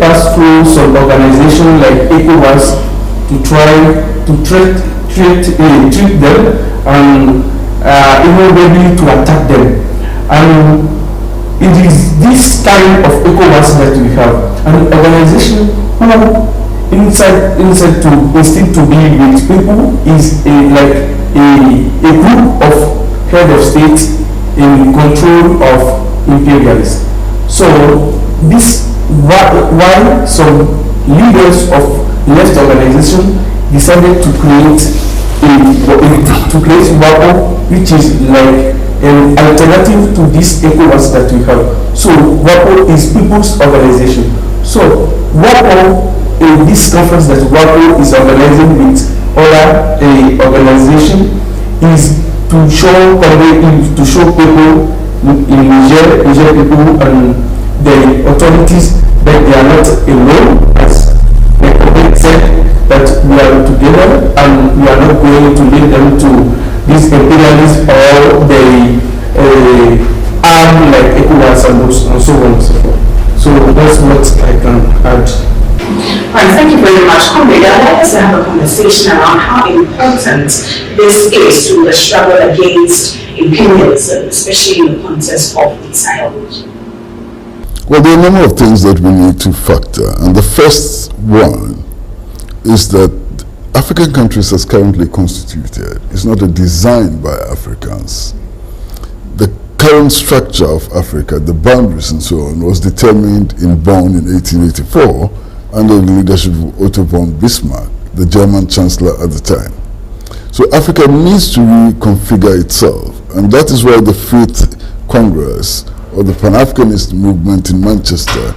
pass through some organization like ECOWAS to try to treat them and even ready to attack them. And it is this kind of ECOWAS that we have, an organization who inside to be with people is a group of head of state in control of imperialists. So this why some leaders of left organization decided to create WAPO, which is like an alternative to this ECOWAS that we have. So WAPO is people's organization. So WAPO, in this conference that WAPO is organizing with other organization, is to show people in Niger people and the authorities that they are not alone, as the government said, that we are together and we are not going to lead them to these imperialists or the arm like ECOWAS and so on and so forth. So that's what I can add. Right, thank you very much. Comrade, I'd like us to have a conversation around how important this is to the struggle against imperialism, especially in the context of the Sahel region. Well, there are a number of things that we need to factor, and the first one is that African countries as currently constituted is not a design by Africans. The current structure of Africa, the boundaries and so on, was determined in Bonn in 1884 under the leadership of Otto von Bismarck, the German chancellor at the time. So Africa needs to reconfigure itself, and that is why the Fifth Congress or the Pan-Africanist movement in Manchester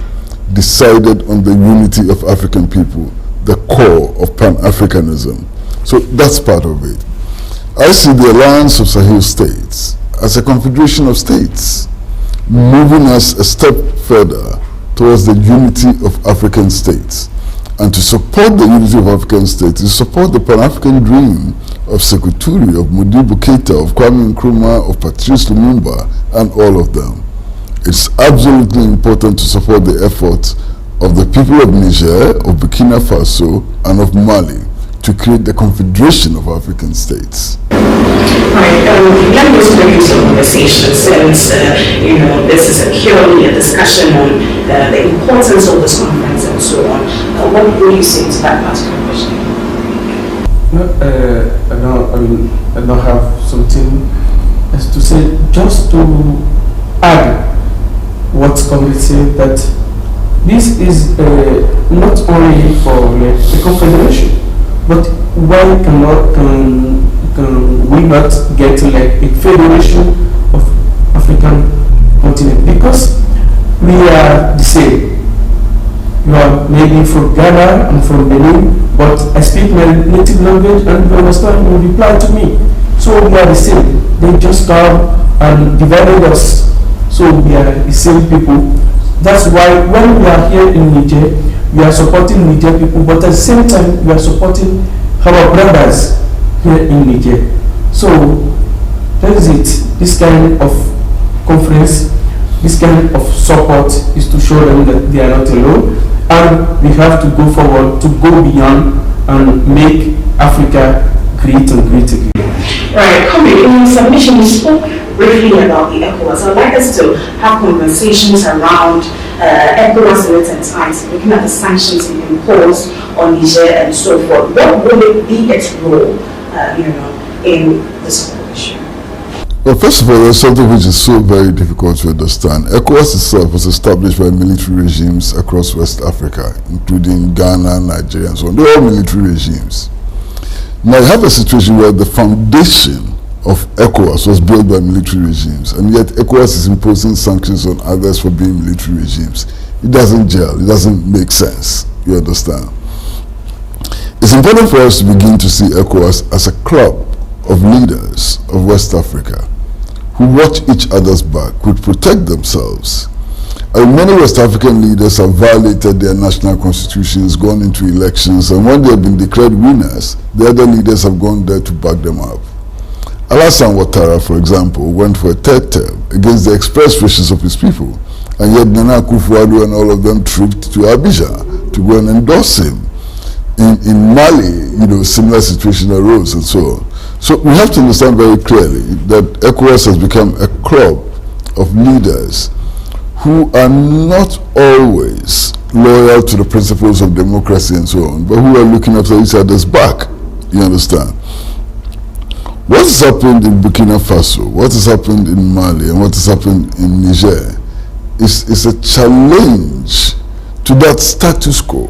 decided on the unity of African people, the core of Pan-Africanism. So that's part of it. I see the alliance of Sahel states as a confederation of states, moving us a step further towards the unity of African states. And to support the unity of African states is support the Pan-African dream of Sekou Touré, of Modibo Keita, of Kwame Nkrumah, of Patrice Lumumba, and all of them. It's absolutely important to support the efforts of the people of Niger, of Burkina Faso, and of Mali to create the Confederation of African States. Right, let me just bring you some conversation since, this is purely a discussion on the importance of this conference and so on. What would you say to that particular question? I don't have something else to say, just to add what Comrade said, that this is not only for the confederation, but why can we not get like a federation of African continent? Because we are the same. You are maybe from Ghana and from Benin, but I speak my native language and you understand, you reply to me. So we are the same. They just come and divided us. So we are the same people. That's why when we are here in Niger, we are supporting Niger people, but at the same time we are supporting our brothers here in Niger. So that is it. This kind of conference, this kind of support is to show them that they are not alone, and we have to go forward, to go beyond and make Africa great and great again. Right, Comrade, in your submission you spoke briefly about the ECOWAS. I'd like us to have conversations around ECOWAS in its entirety, looking at the sanctions imposed on Niger and so forth. What will it be its role, in this whole issue? Well, first of all, there's something which is so very difficult to understand. ECOWAS itself was established by military regimes across West Africa, including Ghana, Nigeria, and so on. They're all military regimes. Now you have a situation where the foundation of ECOWAS was built by military regimes, and yet ECOWAS is imposing sanctions on others for being military regimes. It doesn't gel, it doesn't make sense, you understand? It's important for us to begin to see ECOWAS as a club of leaders of West Africa who watch each other's back, who protect themselves. And many West African leaders have violated their national constitutions, gone into elections, and when they have been declared winners, the other leaders have gone there to back them up. Alassane Ouattara, for example, went for a third term against the express wishes of his people, And yet Nana Akufo-Addo and all of them trooped to Abidjan to go and endorse him. In Mali, similar situation arose and so on. So we have to understand very clearly that ECOWAS has become a club of leaders who are not always loyal to the principles of democracy and so on, but who are looking after each other's back. You understand? What has happened in Burkina Faso, what has happened in Mali, and what has happened in Niger is a challenge to that status quo.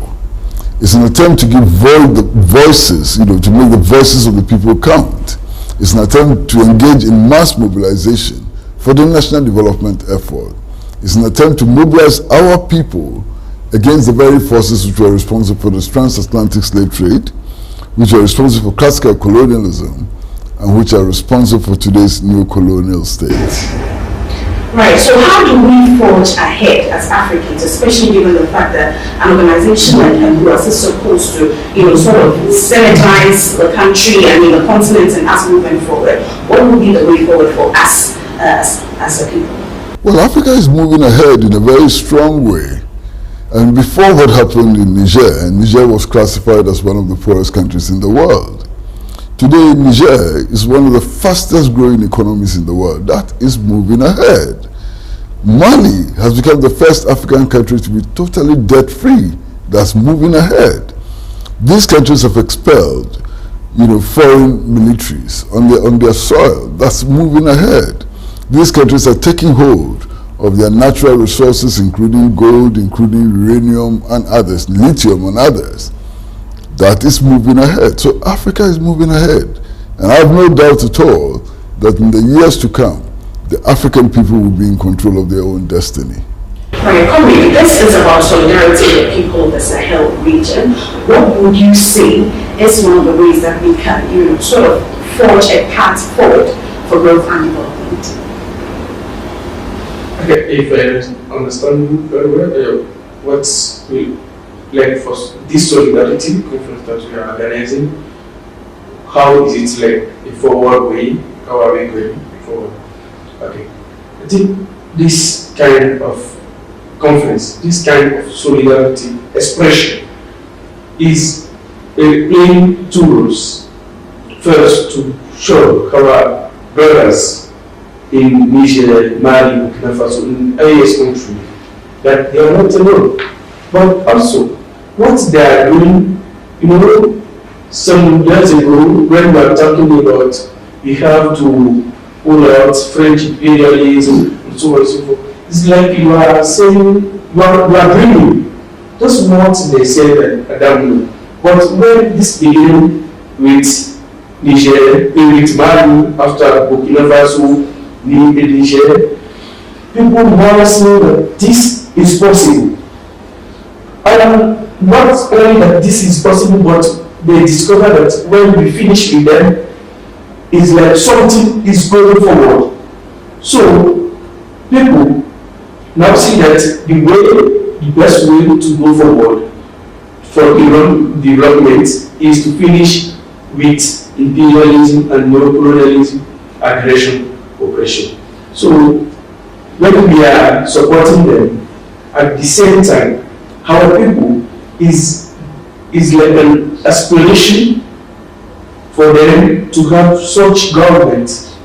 It's an attempt to give voices, to make the voices of the people count. It's an attempt to engage in mass mobilization for the national development effort. It's an attempt to mobilize our people against the very forces which were responsible for the transatlantic slave trade, which are responsible for classical colonialism, and which are responsible for today's new colonial states. Right, so how do we forge ahead as Africans, especially given the fact that an organization like ECOWAS is supposed to, sort of sanitize the country and the continent and us moving forward? What would be the way forward for us as a people? Well, Africa is moving ahead in a very strong way. And before what happened in Niger, Niger was classified as one of the poorest countries in the world. Today, Niger is one of the fastest growing economies in the world. That is moving ahead. Mali has become the first African country to be totally debt-free. That's moving ahead. These countries have expelled, foreign militaries on their soil. That's moving ahead. These countries are taking hold of their natural resources, including gold, including uranium and others, lithium and others. That is moving ahead. So Africa is moving ahead. And I have no doubt at all that in the years to come, the African people will be in control of their own destiny. Right, Comrade, this is about solidarity with the people of the Sahel region. What would you say is one of the ways that we can, sort of forge a path forward for growth and development? Okay, if I understand you very well, what's like for this solidarity conference that we are organizing, how is it like a forward way? How are we going forward? Okay, I think this kind of conference, this kind of solidarity expression is playing two roles. First, to show our brothers in Niger, Mali, Burkina Faso, in various countries, that they are not alone. But also, what they are doing, some years ago, when we are talking about we have to pull out French imperialism and so on and so forth, it's like you are saying, you are dreaming. That's what they said at that moment. But when this began with Niger, with Mali, after Burkina Faso, Niger, people now say that this is possible. And not only that this is possible, but they discover that when we finish with them, it's like something is going forward. So people now see that the best way to go forward for development is to finish with imperialism and neocolonialism, aggression, oppression. So when we are supporting them, at the same time, our people is like an aspiration for them to have such government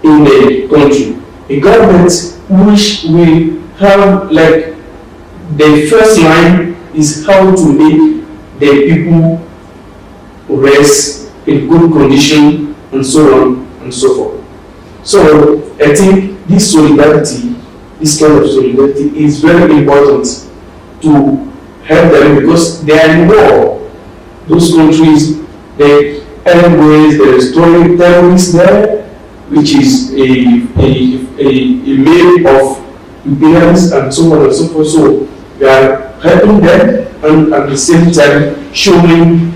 in the country. A government which will have, like, the first line is how to make the people rest in good condition and so on and so forth. So I think this solidarity, this kind of solidarity is very important to help them, because they are in war. Those countries, the anyways, there is terrorists there, which is a mail of imperialists and so on and so forth. So we are helping them and at the same time showing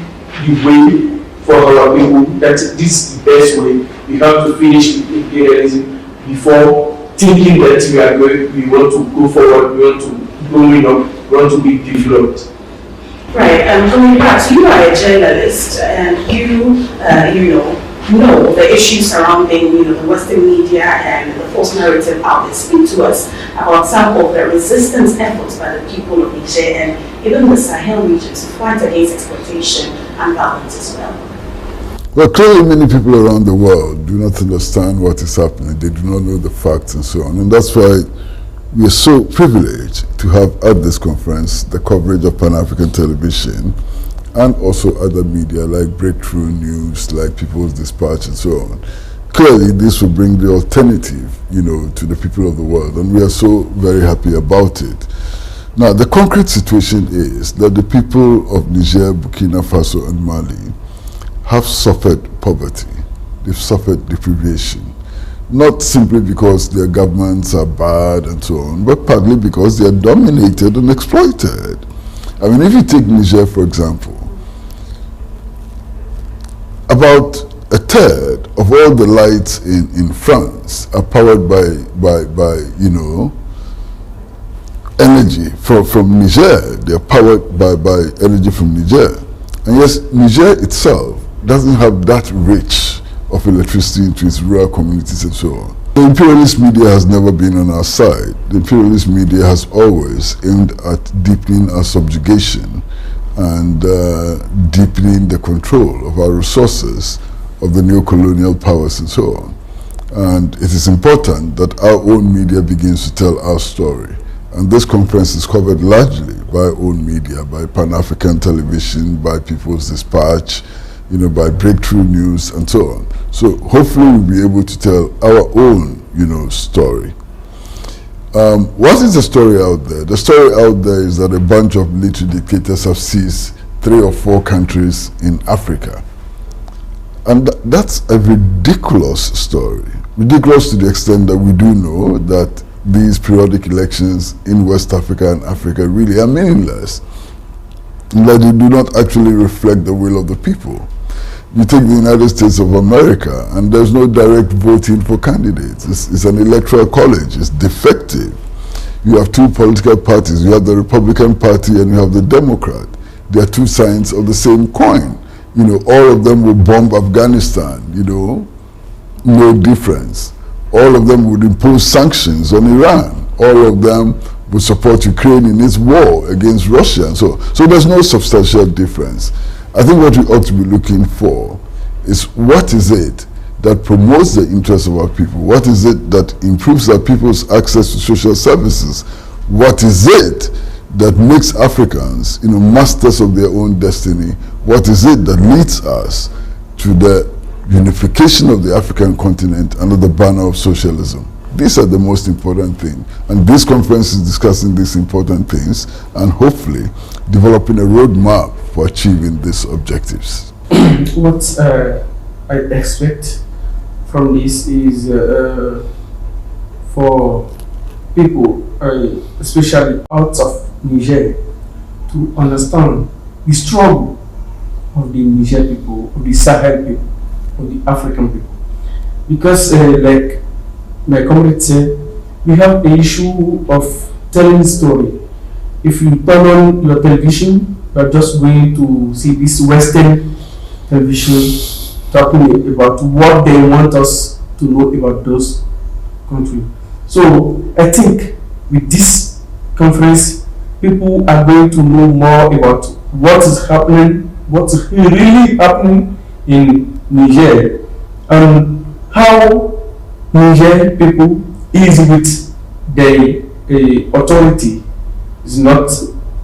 the way for our people that this is the best way. We have to finish with imperialism before thinking that we want to go forward, we want to growing up, we want to be developed. Right, and coming back, so you are a journalist, and you know the issues surrounding, the Western media and the false narrative out there. Speak to us about some of the resistance efforts by the people of Niger and even the Sahel region to fight against exploitation and violence as well. Well, clearly many people around the world do not understand what is happening. They do not know the facts and so on. And that's why we are so privileged to have at this conference the coverage of Pan-African television and also other media like Breakthrough News, like People's Dispatch and so on. Clearly this will bring the alternative, to the people of the world, and we are so very happy about it. Now, the concrete situation is that the people of Niger, Burkina Faso and Mali have suffered poverty. They've suffered deprivation. Not simply because their governments are bad and so on, but partly because they are dominated and exploited. I mean, if you take Niger, for example, about a third of all the lights in France are powered by energy from Niger. They are powered by energy from Niger. And yes, Niger itself doesn't have that rich of electricity into its rural communities and so on. The imperialist media has never been on our side. The imperialist media has always aimed at deepening our subjugation and deepening the control of our resources of the neo-colonial powers and so on. And it is important that our own media begins to tell our story. And this conference is covered largely by our own media, by Pan-African television, by People's Dispatch, by Breakthrough News and so on. So hopefully we'll be able to tell our own, story. What is the story out there? The story out there is that a bunch of military dictators have seized 3 or 4 countries in Africa. And that's a ridiculous story. Ridiculous to the extent that we do know that these periodic elections in West Africa and Africa really are meaningless, and that they do not actually reflect the will of the people. You take the United States of America, and there's no direct voting for candidates. It's an electoral college. It's defective. You have 2 political parties. You have the Republican Party and you have the Democrat. They are 2 sides of the same coin. All of them will bomb Afghanistan, no difference. All of them would impose sanctions on Iran. All of them would support Ukraine in its war against Russia. And so there's no substantial difference. I think what we ought to be looking for is what is it that promotes the interests of our people? What is it that improves our people's access to social services? What is it that makes Africans, masters of their own destiny? What is it that leads us to the unification of the African continent under the banner of socialism? These are the most important things. And this conference is discussing these important things and hopefully developing a roadmap for achieving these objectives. What I expect from this is for people, especially out of Niger, to understand the struggle of the Niger people, of the Sahel people, of the African people. Because like my comrade said, we have the issue of telling story. If you turn on your television, you are just going to see this Western television talking about what they want us to know about those countries. So I think with this conference, people are going to know more about what is happening, what's really happening in Niger, and how Niger people is with the authority. It's not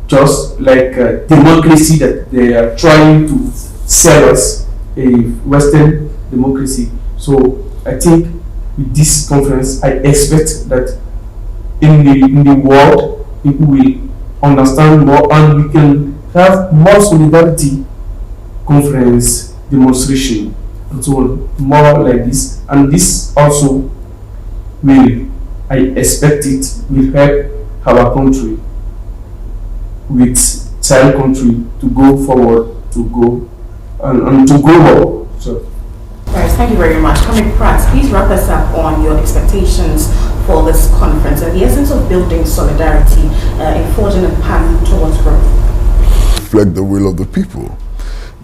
just like a democracy that they are trying to sell us, a Western democracy. So I think with this conference, I expect that in the world, people will understand more and we can have more solidarity conference, demonstration, and so on, more like this. And this also will, I expect it, will help our country with Sahel country to go forward, to go and to grow up. So. Right, thank you very much. Comrade Pratt, please wrap us up on your expectations for this conference and the essence of building solidarity in forging a path towards growth. Reflect the will of the people.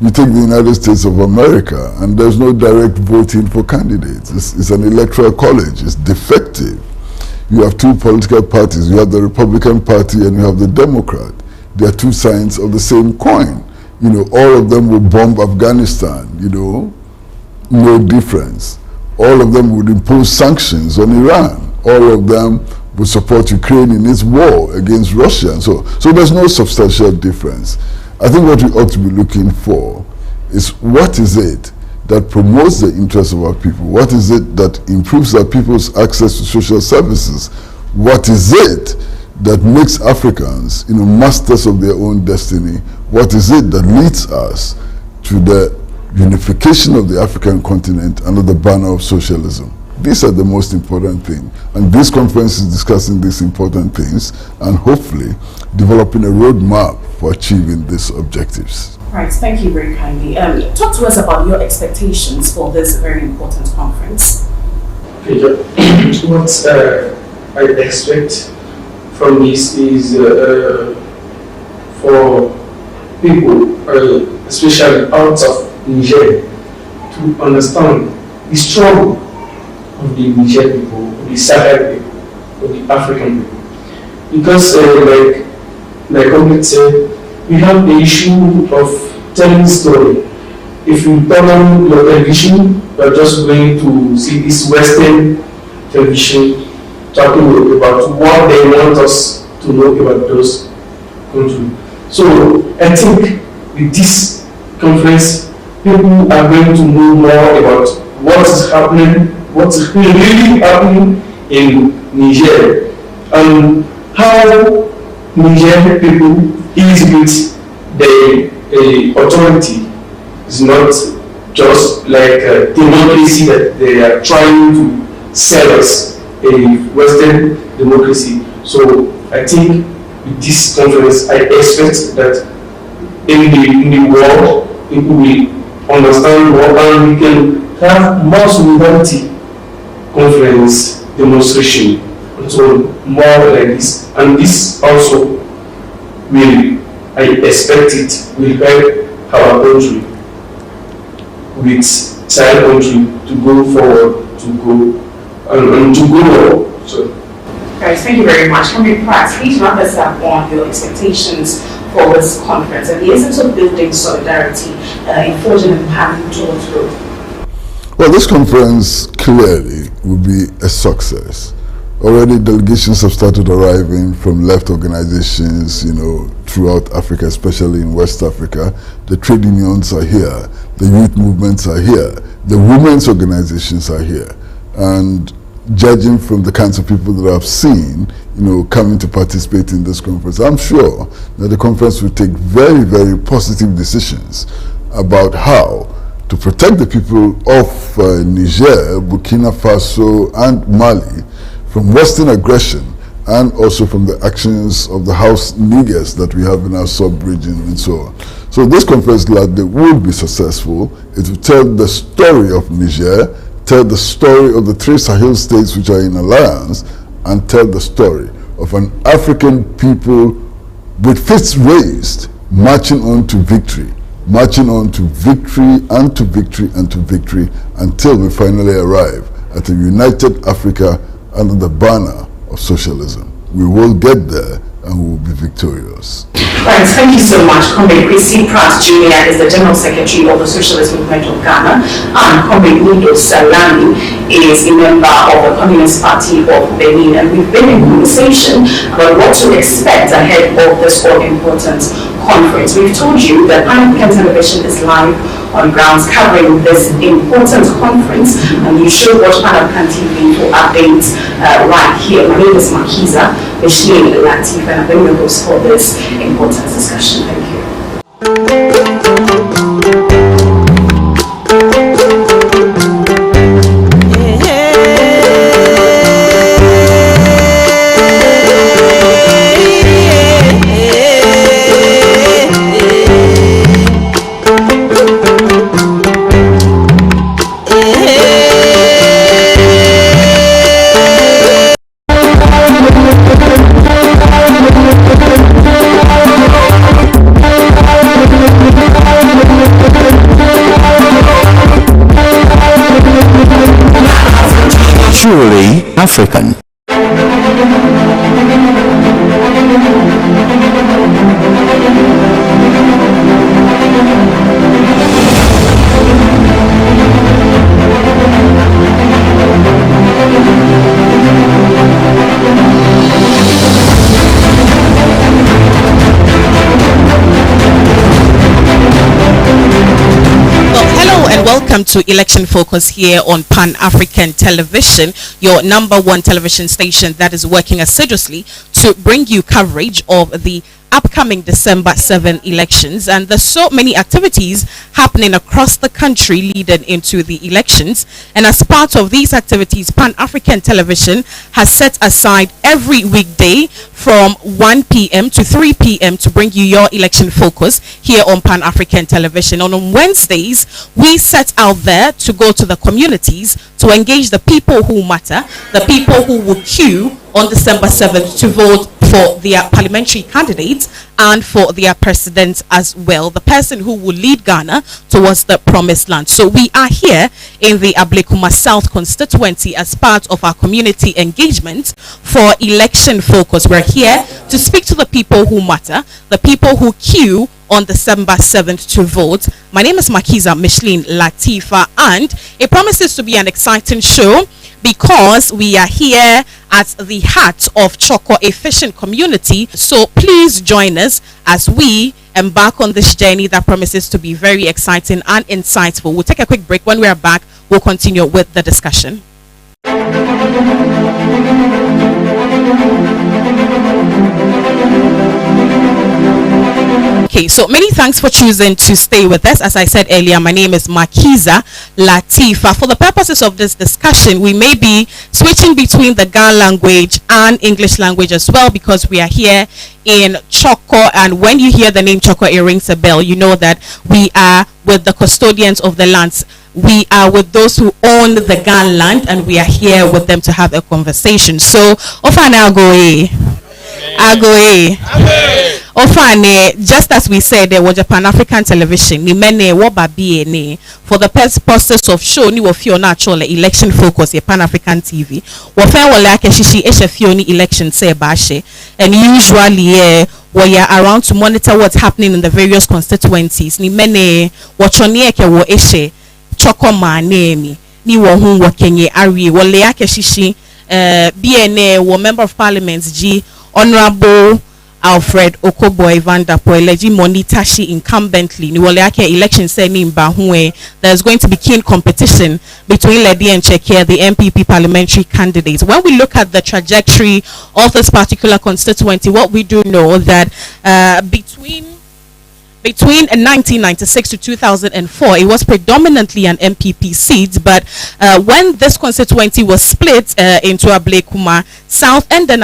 You take the United States of America, and there's no direct voting for candidates. It's an electoral college. It's defective. You have two political parties. You have the Republican Party and you have the Democrat. They are two sides of the same coin. You know, all of them will bomb Afghanistan, you know, no difference. All of them would impose sanctions on Iran. All of them would support Ukraine in its war against Russia. So there's no substantial difference. I think what we ought to be looking for is what is it that promotes the interests of our people? What is it that improves our people's access to social services? What is it that makes Africans, you know, masters of their own destiny? What is it that leads us to the unification of the African continent under the banner of socialism? These are the most important things. And this conference is discussing these important things and hopefully developing a roadmap for achieving these objectives. Right, thank you very kindly. Talk to us about your expectations for this very important conference. What I expect from this is for people, especially out of Niger, to understand the struggle of the Niger people, of the Sahel people, of the African people. Because like Comrade said, we have the issue of telling story. If you turn on your television, you're just going to see this Western television talking about what they want us to know about those countries. So I think with this conference, people are going to know more about what is happening, what's really happening in Niger, and how Nigerian people is with the authority. It's not just like a democracy that they are trying to sell us, a Western democracy. So I think with this conference, I expect that in the world, people will understand more and we can have more solidarity conference, demonstration, and so more like this. And this also will, I expect it, will help our country with Sahel country to go forward, to go and to go. So. Guys, thank you very much. Comrade Pratt, please wrap us up on your expectations for this conference and the essence of building solidarity in forging and having towards growth. Well, this conference clearly will be a success. Already delegations have started arriving from left organizations, you know, throughout Africa, especially in West Africa. The trade unions are here, the youth movements are here, the women's organizations are here. And judging from the kinds of people that I've seen, you know, coming to participate in this conference, I'm sure that the conference will take very, very positive decisions about how to protect the people of Niger, Burkina Faso, and Mali from Western aggression and also from the actions of the house niggers that we have in our sub-region and so on. So this conference gladly will be successful. It will tell the story of Niger, tell the story of the three Sahel states which are in alliance, and tell the story of an African people with fists raised, marching on to victory, marching on to victory and to victory and to victory until we finally arrive at a united Africa under the banner of socialism. We will get there and we will be victorious. Right, thank you so much. Comrade Kwesi Pratt Jr. is the General Secretary of the Socialist Movement of Ghana, and Comrade Nido Salami is a member of the Communist Party of Benin, and we've been in conversation about what to expect ahead of this all-important conference. We've told you that Pan-African Television is live on grounds covering this important conference, and you should watch Pan-African TV for updates right here. My name is Makiza Micheline Latif, and I've been your host for this important discussion. Thank you. African. Welcome to Election Focus here on Pan-African Television, your number one television station that is working assiduously to bring you coverage of the upcoming December 7 elections. And there's so many activities happening across the country leading into the elections. And as part of these activities, Pan-African Television has set aside every weekday from 1 p.m. to 3 p.m. to bring you your election focus here on Pan-African Television. And on Wednesdays, we set out there to go to the communities to engage the people who matter, the people who will queue on December 7th to vote for their parliamentary candidates and for their president as well, the person who will lead Ghana towards the promised land. So we are here in the Ablekuma South constituency as part of our community engagement for election focus. We're here to speak to the people who matter, the people who queue on December 7th to vote. My name is Makiza Micheline Latifa, and it promises to be an exciting show because we are here at the heart of Choko, a fishing community. So please join us as we embark on this journey that promises to be very exciting and insightful. We'll take a quick break. When we are back, we'll continue with the discussion. Okay, so many thanks for choosing to stay with us. As I said earlier, my name is Makiza Latifa. For the purposes of this discussion, we may be switching between the Ga language and English language as well, because we are here in Choko, and when you hear the name Choko, it rings a bell. You know that we are with the custodians of the lands. We are with those who own the Ga land, and we are here with them to have a conversation. So, Ofana Agoe. Ofane, just as we said, there was a Pan-African Television. Ni mene wababi ne for the purpose of show ni wofio natural election focus a Pan-African TV. Wofen wala keshishi eshe ni election say bashe, and usually we are around to monitor what's happening in the various constituencies. Ni mene wachoniye ke wo eshe choko manemi ni wo hun wo kenye ari wale yake shishi BNA wo member of parliament G Honorable Alfred Okoboy Vandapo elegi monitashi incumbently niwaleake election seni mbahue. There's going to be keen competition between Ledi and Chekia, the MPP parliamentary candidates. When we look at the trajectory of this particular constituency, what we do know that between 1996 to 2004, it was predominantly an MPP seat, but when this constituency was split into Ablekuma South and then